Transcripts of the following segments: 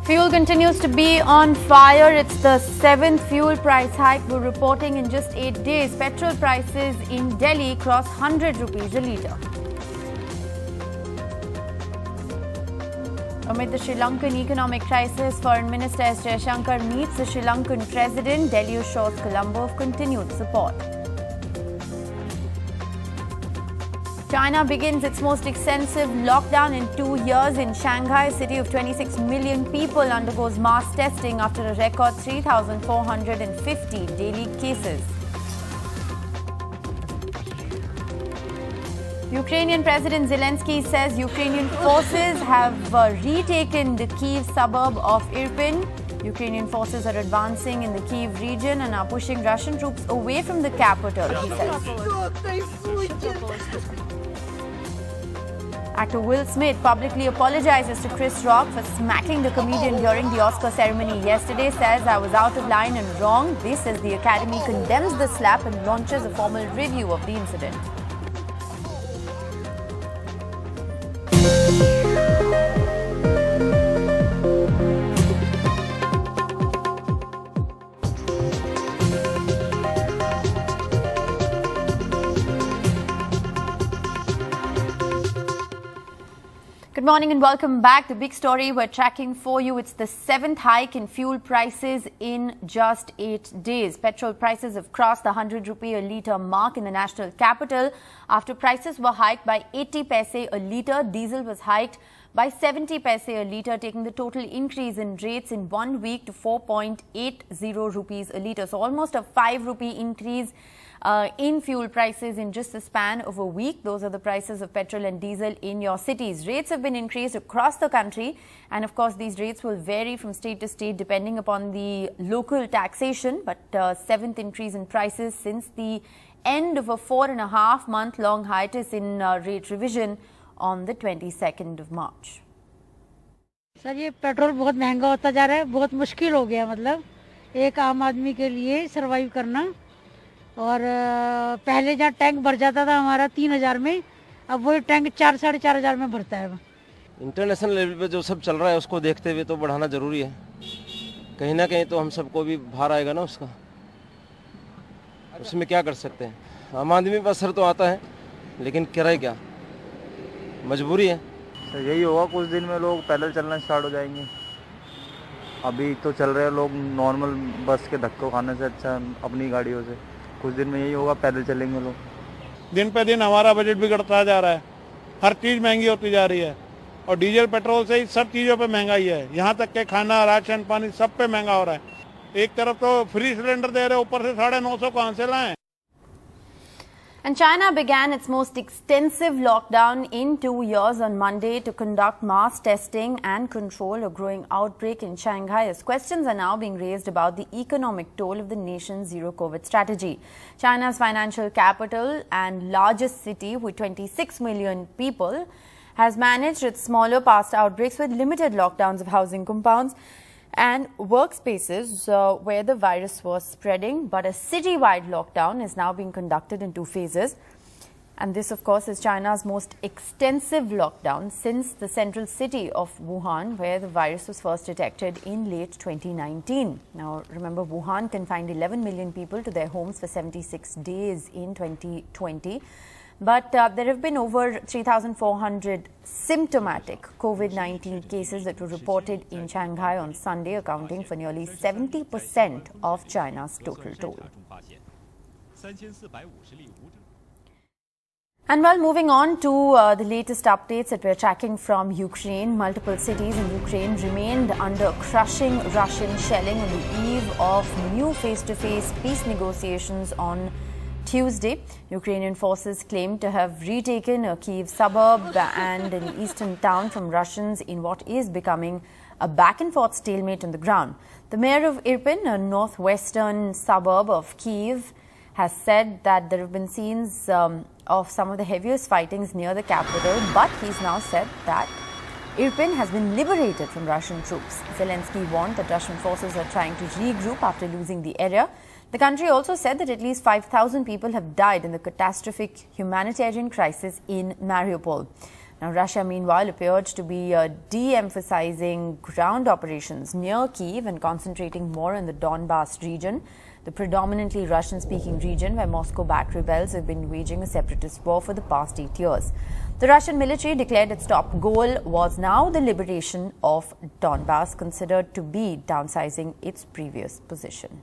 Fuel continues to be on fire. It's the 7th fuel price hike we're reporting in just 8 days. Petrol prices in Delhi cross 100 rupees a litre. Amid the Sri Lankan economic crisis, Foreign Minister S. Jaishankar meets the Sri Lankan President. Delhi assures Colombo of continued support. China begins its most extensive lockdown in 2 years. In Shanghai, a city of 26 million people, undergoes mass testing after a record 3,450 daily cases. Ukrainian President Zelensky says Ukrainian forces have retaken the Kyiv suburb of Irpin. Ukrainian forces are advancing in the Kyiv region and are pushing Russian troops away from the capital, he says. Actor Will Smith publicly apologizes to Chris Rock for smacking the comedian during the Oscar ceremony yesterday. Says, "I was out of line and wrong." This as the Academy condemns the slap and launches a formal review of the incident. Good morning and welcome back. The big story we're tracking for you, it's the 7th hike in fuel prices in just 8 days. Petrol prices have crossed the 100 rupee a litre mark in the national capital after prices were hiked by 80 paise a litre. Diesel was hiked by 70 paise a litre, taking the total increase in rates in 1 week to 4.80 rupees a litre. So almost a 5 rupee increase in fuel prices in just the span of a week. Those are the prices of petrol and diesel in your cities. Rates have been increased across the country, and of course these rates will vary from state to state depending upon the local taxation. But 7th increase in prices since the end of a 4.5 month long hiatus in rate revision on the 22nd of March. Sir ये petrol बहुत महंगा होता जा रहा है, बहुत मुश्किल हो गया, मतलब एक आम आदमी के लिए सरवाइव करना। और पहले जहाँ टैंक भर जाता था हमारा 3,000 में, अब वही टैंक 4-4,500 में भरता है। इंटरनेशनल लेवल पे जो सब चल रहा है उसको देखते हुए तो बढ़ाना ज़रूरी है। कहीं ना कहीं तो हम सबको भी भार आएगा ना उसका, उसमें क्या कर सकते हैं। आम आदमी पर असर तो आता है, लेकिन किराए क्या, मजबूरी है। तो यही होगा, कुछ दिन में लोग पैदल चलना स्टार्ट हो जाएंगे। अभी तो चल रहे हैं लोग नॉर्मल बस के धक्कों खाने से अच्छा अपनी गाड़ियों से। कुछ दिन में यही होगा, पैदल चलेंगे लोग। दिन पे दिन हमारा बजट बिगड़ता जा रहा है, हर चीज़ महंगी होती जा रही है और डीजल पेट्रोल से ही सब चीज़ों पे महंगाई है। यहाँ तक के खाना, राशन पानी सब पे महंगा हो रहा है। एक तरफ तो फ्री सिलेंडर दे रहे, ऊपर से 950 कहाँ से लाएं। And China began its most extensive lockdown in 2 years on Monday to conduct mass testing and control a growing outbreak in Shanghai, as questions are now being raised about the economic toll of the nation's zero-COVID strategy. China's financial capital and largest city with 26 million people has managed its smaller past outbreaks with limited lockdowns of housing compounds and workspaces where the virus was spreading. But a city-wide lockdown is now being conducted in 2 phases. And this, of course, is China's most extensive lockdown since the central city of Wuhan, where the virus was first detected in late 2019. Now, remember, Wuhan confined 11 million people to their homes for 76 days in 2020. But there have been over 3,400 symptomatic COVID-19 cases that were reported in Shanghai on Sunday, accounting for nearly 70% of China's total toll. And while moving on to the latest updates that we're tracking from Ukraine, multiple cities in Ukraine remained under crushing Russian shelling on the eve of new face-to-face peace negotiations on Tuesday. Ukrainian forces claimed to have retaken a Kyiv suburb and an eastern town from Russians in what is becoming a back-and-forth stalemate on the ground. The mayor of Irpin, a northwestern suburb of Kyiv, has said that there have been scenes of some of the heaviest fightings near the capital, but he's now said that Irpin has been liberated from Russian troops. Zelensky warned that Russian forces are trying to regroup after losing the area. The country also said that at least 5,000 people have died in the catastrophic humanitarian crisis in Mariupol. Now, Russia, meanwhile, appeared to be de-emphasizing ground operations near Kyiv and concentrating more on the Donbas region, the predominantly Russian-speaking region where Moscow-backed rebels have been waging a separatist war for the past 8 years. The Russian military declared its top goal was now the liberation of Donbas, considered to be downsizing its previous position.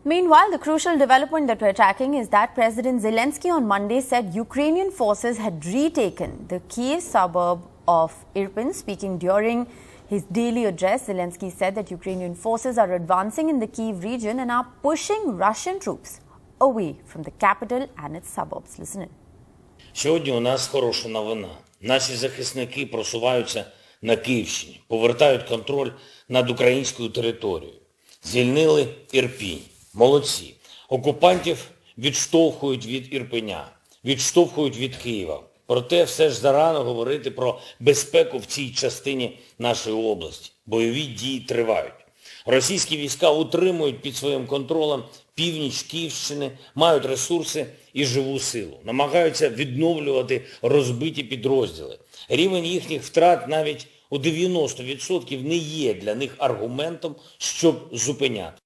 Meanwhile, the crucial development that we're tracking is that President Zelensky on Monday said Ukrainian forces had retaken the Kyiv suburb of Irpin. Speaking during his daily address, Zelensky said that Ukrainian forces are advancing in the Kyiv region and are pushing Russian troops away from the capital and its suburbs. Listen in. Сьогодні у нас хороша новина. Наші захисники просуваються на Київщині, повертають контроль над українською територією. Звільнили Ірпінь. Молодці. Окупантів відштовхують від Ірпеня, відштовхують від Києва. Проте все ж зарано говорити про безпеку в цій частині нашої області. Бойові дії тривають. Російські війська утримують під своїм контролем північ Київщини, мають ресурси і живу силу. Намагаються відновлювати розбиті підрозділи. Рівень їхніх втрат навіть у 90% не є для них аргументом, щоб зупиняти.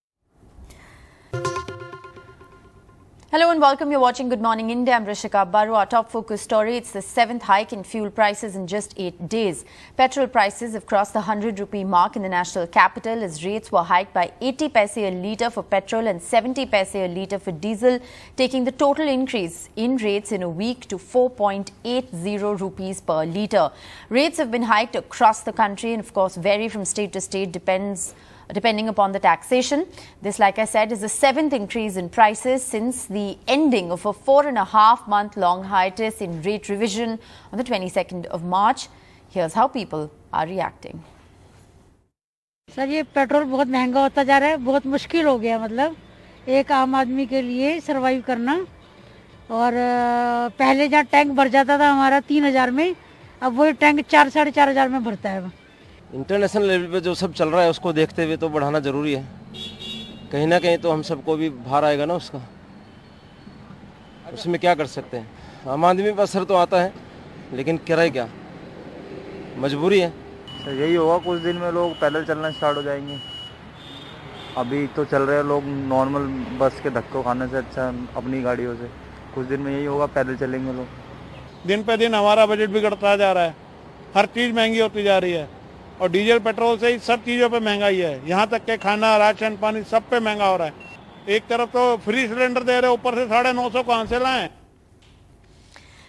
Hello and welcome. You're watching Good Morning India. I'm Rishika Baru. Our top focus story, it's the 7th hike in fuel prices in just 8 days. Petrol prices have crossed the 100 rupee mark in the national capital as rates were hiked by 80 paise a litre for petrol and 70 paise a litre for diesel, taking the total increase in rates in a week to 4.80 rupees per litre. Rates have been hiked across the country and of course vary from state to state, depending upon the taxation. This, like I said, is the 7th increase in prices since the ending of a 4.5-month-long hiatus in rate revision on the 22nd of March. Here's how people are reacting. Sir ये petrol बहुत महंगा होता जा रहा है, बहुत मुश्किल हो गया मतलब एक आम आदमी के लिए सरवाइव करना। और पहले जहाँ टैंक भर जाता था हमारा 3000 में, अब वही टैंक 4-4.5 हज़ार में भरता है। इंटरनेशनल लेवल पे जो सब चल रहा है उसको देखते हुए तो बढ़ाना ज़रूरी है। कहीं ना कहीं तो हम सबको भी भार आएगा ना उसका, उसमें क्या कर सकते हैं। आम आदमी पर असर तो आता है लेकिन करे क्या, मजबूरी है। यही होगा, कुछ दिन में लोग पैदल चलना स्टार्ट हो जाएंगे। अभी तो चल रहे हैं लोग नॉर्मल बस के धक्कों खाने से अच्छा अपनी गाड़ियों से। कुछ दिन में यही होगा, पैदल चलेंगे लोग। दिन पे दिन हमारा बजट बिगड़ता जा रहा है, हर चीज़ महंगी होती जा रही है और डीजल पेट्रोल से ही सब चीज़ों पे महंगाई है। यहाँ तक के खाना, राशन पानी सब पे महंगा हो रहा है। एक तरफ तो फ्री सिलेंडर दे रहे, ऊपर से 950 कहाँ से लाएं।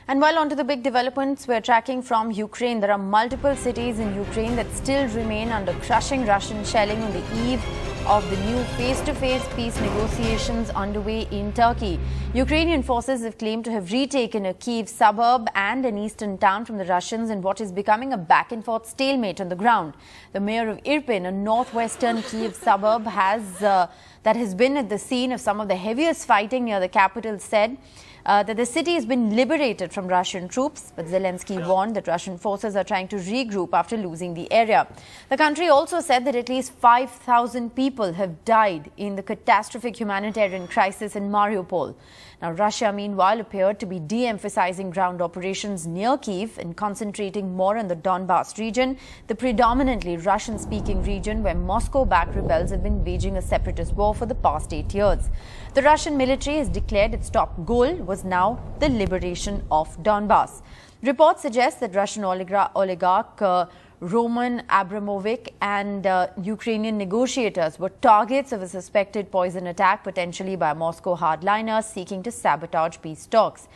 And while on to the big developments we're tracking from Ukraine, there are multiple cities in Ukraine that still remain under crushing Russian shelling on the eve of the new face-to-face peace negotiations underway in Turkey. Ukrainian forces have claimed to have retaken a Kyiv suburb and an eastern town from the Russians in what is becoming a back-and-forth stalemate on the ground. The mayor of Irpin, a northwestern Kyiv suburb, that has been at the scene of some of the heaviest fighting near the capital, said that the city has been liberated from Russian troops, but Zelensky warned that Russian forces are trying to regroup after losing the area. The country also said that at least 5,000 people have died in the catastrophic humanitarian crisis in Mariupol. Now, Russia, meanwhile, appeared to be de-emphasizing ground operations near Kyiv and concentrating more on the Donbas region, the predominantly Russian-speaking region where Moscow-backed rebels have been waging a separatist war for the past 8 years. The Russian military has declared its top goal was now the liberation of Donbas. Reports suggest that Russian oligarch Roman Abramovich and Ukrainian negotiators were targets of a suspected poison attack, potentially by Moscow hardliners seeking to sabotage peace talks.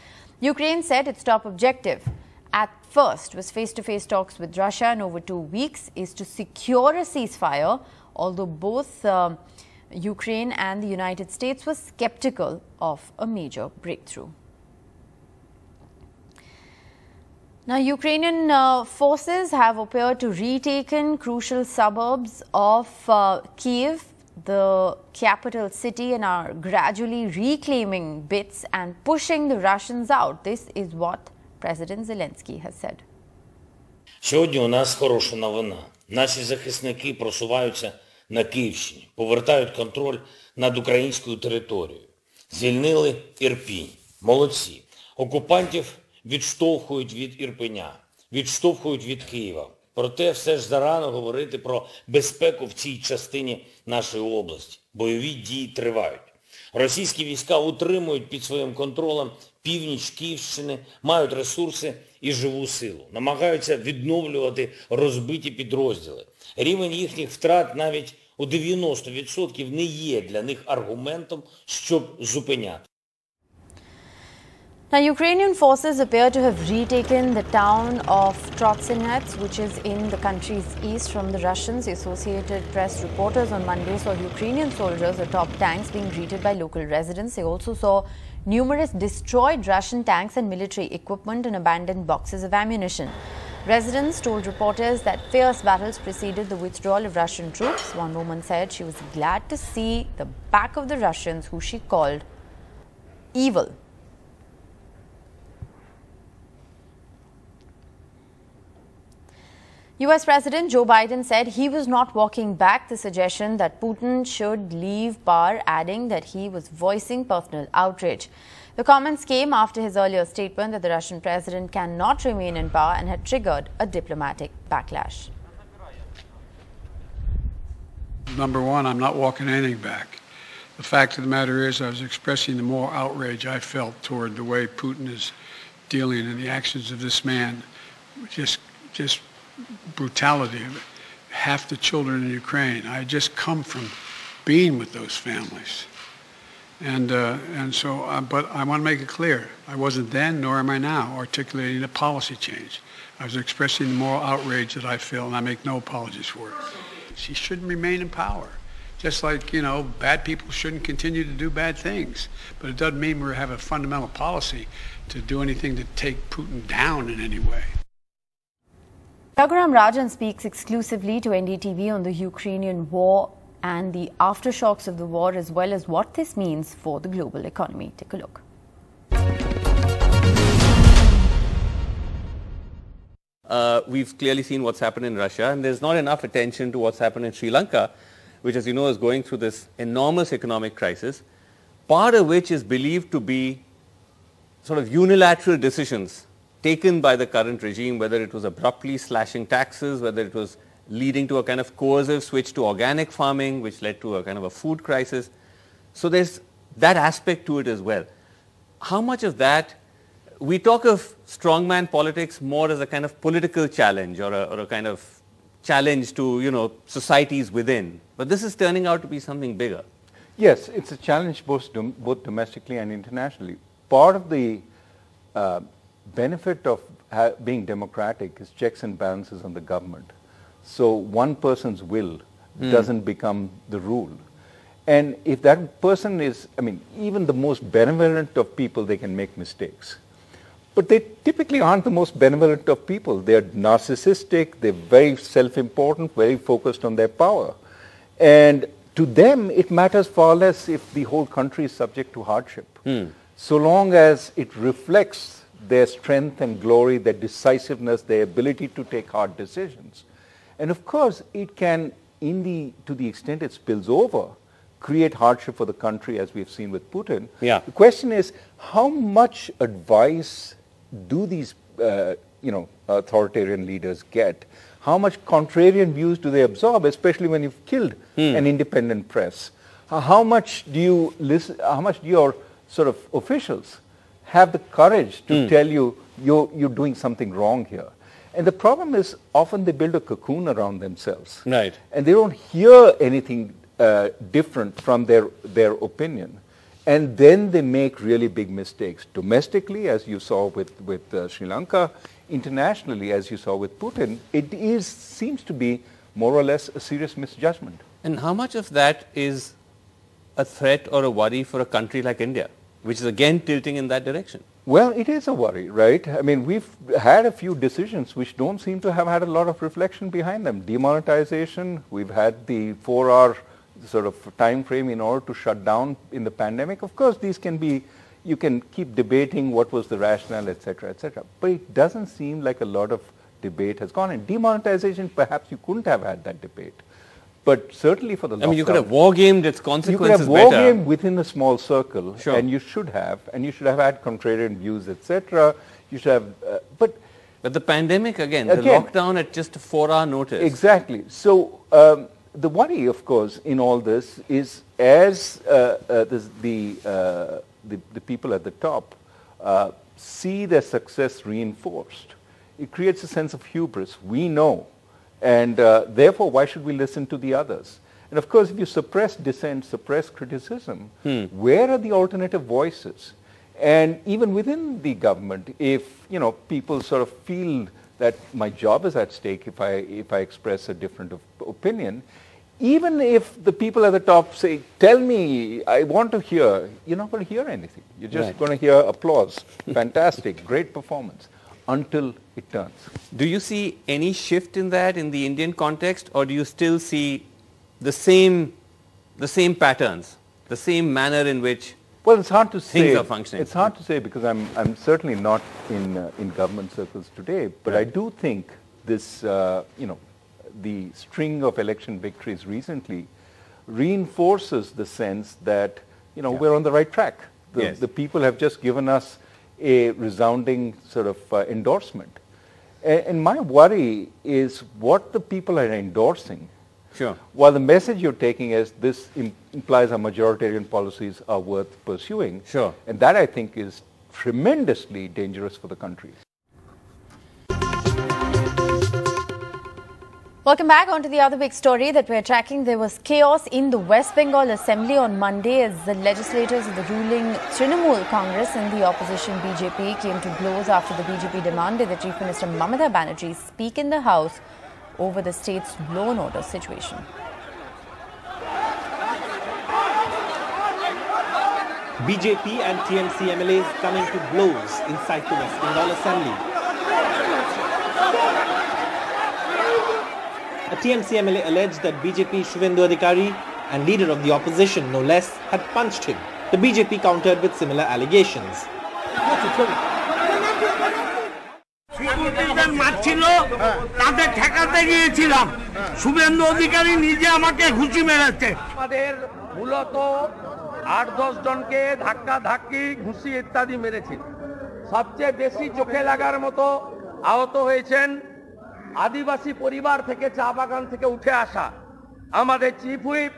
Ukraine said its top objective at first was face-to-face talks with Russia, and over 2 weeks is to secure a ceasefire, although both Ukraine and the United States were skeptical of a major breakthrough. Now, Ukrainian forces have appeared to retaken crucial suburbs of Kyiv, the capital city, and are gradually reclaiming bits and pushing the Russians out. This is what President Zelensky has said. Сьогодні у нас хороша новина. Наші захисники просуваються на Київщині, повертають контроль над українською територією. Звільнили Ірпінь. Молодці. Окупантів відштовхують від Ірпеня, відштовхують від Києва. Проте все ж зарано говорити про безпеку в цій частині нашої області. Бойові дії тривають. Російські війська утримують під своїм контролем північ Київщини, мають ресурси і живу силу. Намагаються відновлювати розбиті підрозділи. Рівень їхніх втрат навіть у 90% не є для них аргументом, щоб зупиняти. Now, Ukrainian forces appear to have retaken the town of Trotsinets, which is in the country's east from the Russians. The Associated Press reporters on Monday saw Ukrainian soldiers atop tanks being greeted by local residents. They also saw numerous destroyed Russian tanks and military equipment and abandoned boxes of ammunition. Residents told reporters that fierce battles preceded the withdrawal of Russian troops. One woman said she was glad to see the back of the Russians, who she called evil. US President Joe Biden said he was not walking back the suggestion that Putin should leave power, adding that he was voicing personal outrage. The comments came after his earlier statement that the Russian president cannot remain in power and had triggered a diplomatic backlash. Number one, I'm not walking anything back. The fact of the matter is I was expressing the moral outrage I felt toward the way Putin is dealing and the actions of this man. Just brutality of half the children in Ukraine. I just come from being with those families. But I want to make it clear, I wasn't then, nor am I now, articulating a policy change. I was expressing the moral outrage that I feel, and I make no apologies for it. She shouldn't remain in power. Just like, bad people shouldn't continue to do bad things. But it doesn't mean we have a fundamental policy to do anything to take Putin down in any way. Raghuram Rajan speaks exclusively to NDTV on the Ukrainian war and the aftershocks of the war, as well as what this means for the global economy. Take a look. We've clearly seen what's happened in Russia, and there's not enough attention to what's happened in Sri Lanka, which, as you know, is going through this enormous economic crisis, part of which is believed to be sort of unilateral decisions taken by the current regime, whether it was abruptly slashing taxes, whether it was leading to a kind of coercive switch to organic farming, which led to a kind of a food crisis. So there's that aspect to it as well. How much of that, we talk of strongman politics more as a kind of political challenge or a kind of challenge to, societies within. But this is turning out to be something bigger. Yes, it's a challenge both domestically and internationally. Part of the benefit of being democratic is checks and balances on the government. So one person's will doesn't become the rule. And if that person is, even the most benevolent of people, they can make mistakes. But they typically aren't the most benevolent of people. They're narcissistic, they're very self-important, very focused on their power. And to them, it matters far less if the whole country is subject to hardship. So long as it reflects their strength and glory, their decisiveness, their ability to take hard decisions. And of course, it can, to the extent it spills over, create hardship for the country, as we've seen with Putin. Yeah. The question is, how much advice do these, authoritarian leaders get? How much contrarian views do they absorb, especially when you've killed an independent press? How much do you listen? How much do your sort of officials have the courage to tell you you're doing something wrong here? And the problem is often they build a cocoon around themselves. Right. And they don't hear anything different from their opinion. And then they make really big mistakes. Domestically, as you saw with Sri Lanka, internationally, as you saw with Putin, it seems to be more or less a serious misjudgment. And how much of that is a threat or a worry for a country like India, which is again tilting in that direction? Well, it is a worry, right? We've had a few decisions which don't seem to have had a lot of reflection behind them. Demonetization, we've had the 4-hour sort of time frame in order to shut down in the pandemic. Of course, these can be, you can keep debating what was the rationale, etc., etc. But it doesn't seem like a lot of debate has gone in. Demonetization, perhaps you couldn't have had that debate. But certainly for the lockdown. I mean, you could have war-gamed its consequences better. You could have war-gamed within a small circle, sure. And you should have had contrarian views, etc. You should have, but the pandemic again, the lockdown at just a 4-hour notice. Exactly. So the worry, of course, in all this is as the people at the top see their success reinforced, it creates a sense of hubris. We know. And therefore, why should we listen to the others? And of course, if you suppress dissent, suppress criticism, where are the alternative voices? And even within the government, if people sort of feel that my job is at stake if I express a different opinion, even if the people at the top say, "Tell me, I want to hear," you're not going to hear anything. You're just going to hear applause, fantastic, great performance, until it turns. Do you see any shift in that in the Indian context, or do you still see the same patterns, the same manner in which it's hard to say. Things are functioning? It's hard to say because I'm certainly not in government circles today, but I do think this the string of election victories recently reinforces the sense that we're on the right track. The people have just given us a resounding sort of endorsement. And my worry is what the people are endorsing. Sure. While the message you're taking is this implies our majoritarian policies are worth pursuing. Sure. And that, I think, is tremendously dangerous for the country. Welcome back. On to the other big story that we're tracking. There was chaos in the West Bengal Assembly on Monday as the legislators of the ruling Trinamool Congress and the opposition BJP came to blows after the BJP demanded that Chief Minister Mamata Banerjee speak in the House over the state's law and order situation. BJP and TMC MLAs coming to blows inside the West Bengal Assembly. A TMC MLA alleged that BJP Shubhendu Adhikari and leader of the opposition, no less, had punched him. The BJP countered with similar allegations. Suvendu Adhikari নিজে আমাকে ঘুষি মেরেছে আমাদের মূলত 8-10 জনকে ধাক্কা ধাক্কি ঘুষি ইত্যাদি মেরেছে সবচেয়ে বেশি চোখে লাগার মতো আহত হয়েছেন আদিবাসী পরিবার থেকে চা বাগান থেকে উঠে আসা আমাদের চিফ হুইপ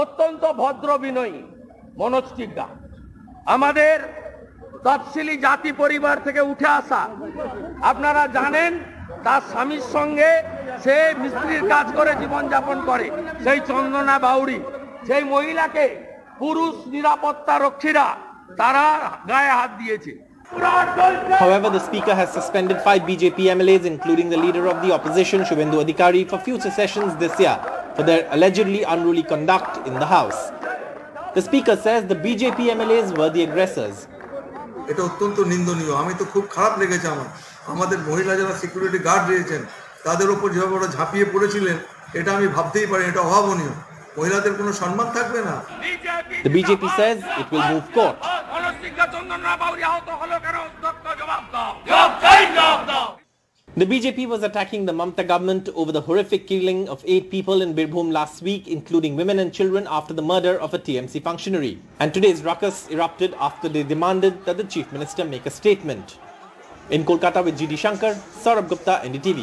অত্যন্ত ভদ্র বিনয়ী মনোজ টিগ্গা আমাদের তফসিলি জাতি পরিবার থেকে উঠে আসা আপনারা জানেন তার স্বামীর সঙ্গে সে মিস্ত্রির কাজ করে জীবন যাপন করে সেই চন্দনা বাউরি সেই মহিলাকে পুরুষ নিরাপত্তা রক্ষীরা তারা গায়ে হাত দিয়েছে However, the speaker has suspended 5 BJP MLAs, including the leader of the opposition, Shubhendu Adhikari, for future sessions this year for their allegedly unruly conduct in the House. The speaker says the BJP MLAs were the aggressors. এটা অত্যন্ত নিন্দনীয় আমি তো খুব খারাপ লেগেছে আমাদের মহিলা যারা সিকিউরিটি গার্ড রয়েছেন তাদের উপর যেভাবে ওরা ঝাঁপিয়ে পড়েছিলেন এটা আমি ভাবতেই পারি এটা অভাবনীয় মহিলাদের কোনো সম্মান থাকবে না The BJP says it will move court. The BJP was attacking the Mamata government over the horrific killing of 8 people in Birbhum last week, including women and children, after the murder of a TMC functionary. And today's ruckus erupted after they demanded that the Chief Minister make a statement. In Kolkata with GD Shankar, Saurabh Gupta, NDTV.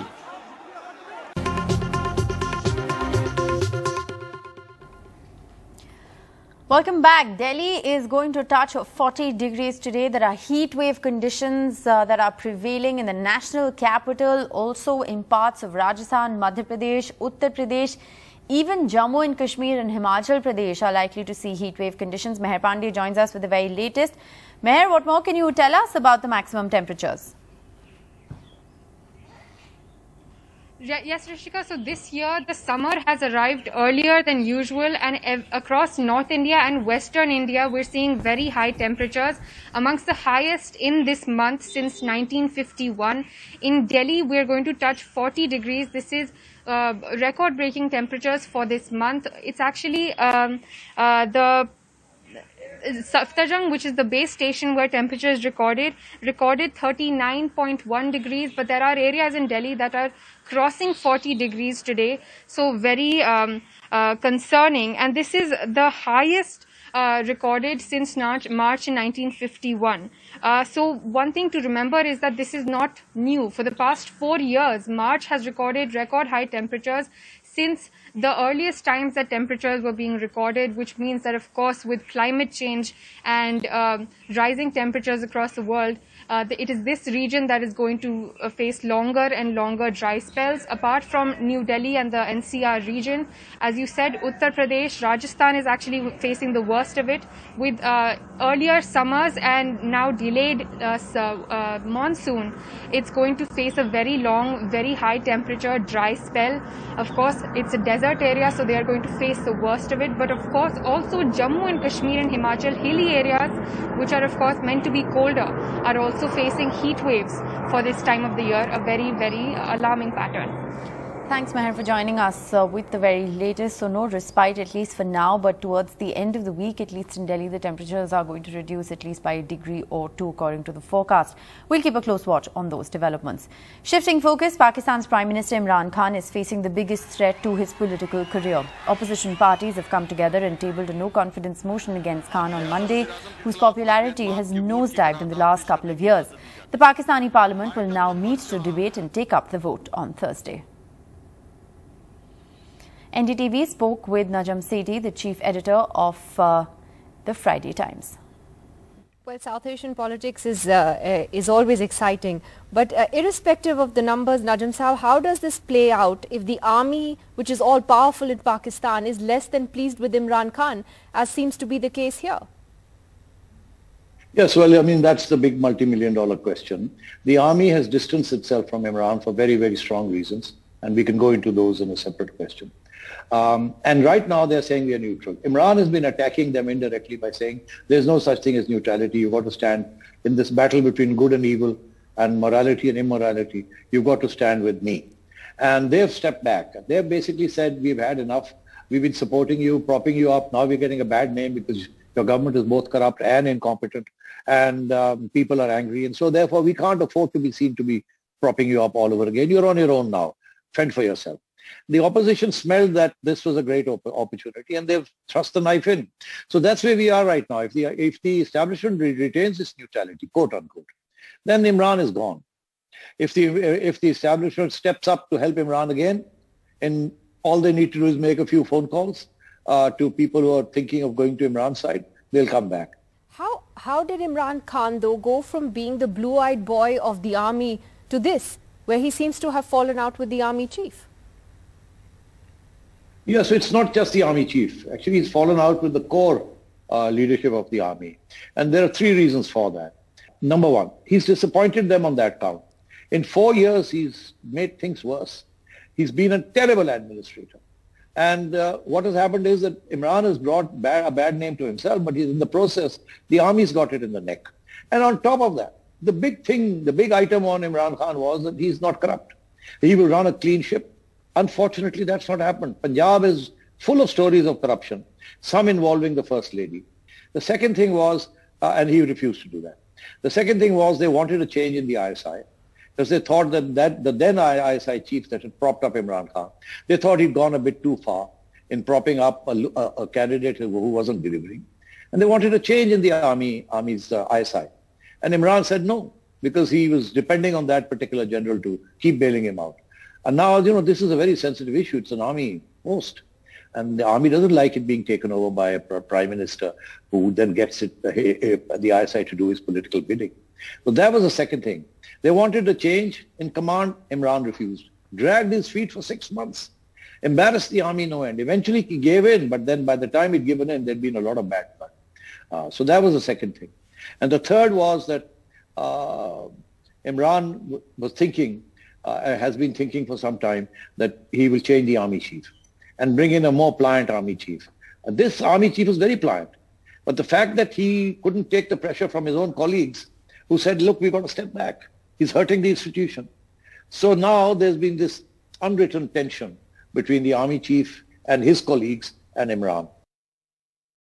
Welcome back. Delhi is going to touch 40 degrees today. There are heat wave conditions that are prevailing in the national capital, also in parts of Rajasthan, Madhya Pradesh, Uttar Pradesh, even Jammu and Kashmir and Himachal Pradesh are likely to see heat wave conditions. Meher Pandey joins us with the very latest. Meher, what more can you tell us about the maximum temperatures? Yes, Rishika. So this year, the summer has arrived earlier than usual, and across North India and Western India, we're seeing very high temperatures, amongst the highest in this month since 1951. In Delhi, we're going to touch 40 degrees. This is record-breaking temperatures for this month. It's actually Saftarjung, which is the base station where temperatures recorded 39.1 degrees, but there are areas in Delhi that are crossing 40 degrees today, so very concerning. And this is the highest recorded since March in 1951. So one thing to remember is that this is not new. For the past 4 years, March has recorded record high temperatures since the earliest times that temperatures were being recorded, which means that, of course, with climate change and rising temperatures across the world, it is this region that is going to face longer and longer dry spells. Apart from New Delhi and the NCR region, as you said, Uttar Pradesh, Rajasthan is actually facing the worst of it, with earlier summers and now delayed monsoon. It's going to face a very long, very high temperature dry spell. Of course, it's a desert area, so they are going to face the worst of it. But of course, also Jammu and Kashmir and Himachal, hilly areas, which are of course meant to be colder, are also facing heat waves for this time of the year, a very, very alarming pattern. Thanks, Meher, for joining us with the very latest. So no respite, at least for now, but towards the end of the week, at least in Delhi, the temperatures are going to reduce at least by a degree or two, according to the forecast. We'll keep a close watch on those developments. Shifting focus, Pakistan's Prime Minister Imran Khan is facing the biggest threat to his political career. Opposition parties have come together and tabled a no-confidence motion against Khan on Monday, whose popularity has nosedived in the last couple of years. The Pakistani Parliament will now meet to debate and take up the vote on Thursday. NDTV spoke with Najam Sethi, the chief editor of the Friday Times. Well, South Asian politics is always exciting, but irrespective of the numbers, Najam Sahab, how does this play out if the army, which is all powerful in Pakistan, is less than pleased with Imran Khan, as seems to be the case here? Yes, well, I mean, that's the big multi-million-dollar question. The army has distanced itself from Imran for very, very strong reasons, and we can go into those in a separate question. And right now they're saying we are neutral. Imran has been attacking them indirectly by saying there's no such thing as neutrality. You've got to stand in this battle between good and evil and morality and immorality. You've got to stand with me. And they've stepped back. They've basically said we've had enough. We've been supporting you, propping you up. Now we're getting a bad name because your government is both corrupt and incompetent, and people are angry. And so therefore we can't afford to be seen to be propping you up all over again. You're on your own now. Fend for yourself. The opposition smelled that this was a great opportunity, and they've thrust the knife in. So that's where we are right now. If the establishment retains its neutrality, quote unquote, then Imran is gone. If the establishment steps up to help Imran again, and all they need to do is make a few phone calls to people who are thinking of going to Imran's side, they'll come back. How did Imran Khan, though, go from being the blue-eyed boy of the army to this, where he seems to have fallen out with the army chief? Yeah, so it's not just the army chief. Actually, he's fallen out with the core leadership of the army. And there are three reasons for that. Number one, he's disappointed them on that count. In 4 years, he's made things worse. He's been a terrible administrator. And what has happened is that Imran has brought a bad name to himself, but he's in the process, the army's got it in the neck. And on top of that, the big thing, the big item on Imran Khan was that he's not corrupt. He will run a clean ship. Unfortunately, that's not happened. Punjab is full of stories of corruption, some involving the First Lady. The second thing was, and he refused to do that. The second thing was they wanted a change in the ISI, because they thought that the then ISI chief that had propped up Imran Khan, they thought he'd gone a bit too far in propping up a candidate who wasn't delivering. And they wanted a change in the army's ISI. And Imran said no, because he was depending on that particular general to keep bailing him out. And now, you know, this is a very sensitive issue. It's an army post. And the army doesn't like it being taken over by a prime minister who then gets the ISI to do his political bidding. So that was the second thing. They wanted a change in command. Imran refused. Dragged his feet for 6 months. Embarrassed the army no end. Eventually he gave in, but then by the time he'd given in, there'd been a lot of bad blood. So that was the second thing. And the third was that Imran was thinking, has been thinking for some time, that he will change the army chief and bring in a more pliant army chief. This army chief was very pliant. But the fact that he couldn't take the pressure from his own colleagues who said, look, we've got to step back. He's hurting the institution. So now there's been this unwritten tension between the army chief and his colleagues and Imran.